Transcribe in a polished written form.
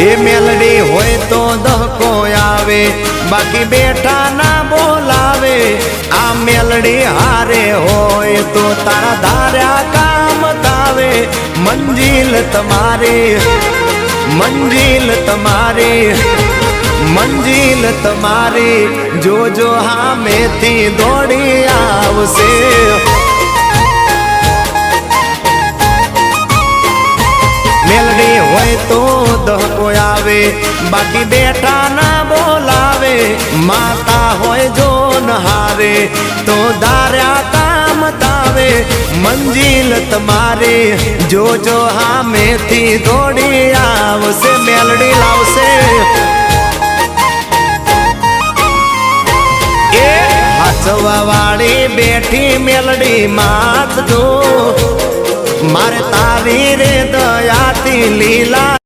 એ મેલડી હોય તો દહકો આવે, બાકી બેઠા ના બોલાવે। આ મેલડી હારે હોય તો તારા ધાર્યા કામ થાવે। મંજિલ તમારી, મંજિલ તમારી, મંજિલ તમારી જોજો હામેથી દોડી આવશે। મેલડી હોય તો દહકો આવે, બાકી બેઠા ના બોલાવે। માતા હોય જો નહારે તો ધાર્યા કામ થાવે। મંજિલ તમારી જોજો હામેથી દોડી આવશે। મેલડી લાવશે એ હાચવા વાળી બેઠી મેલડી માત જો, મારે તારી રે દયાથી લીલા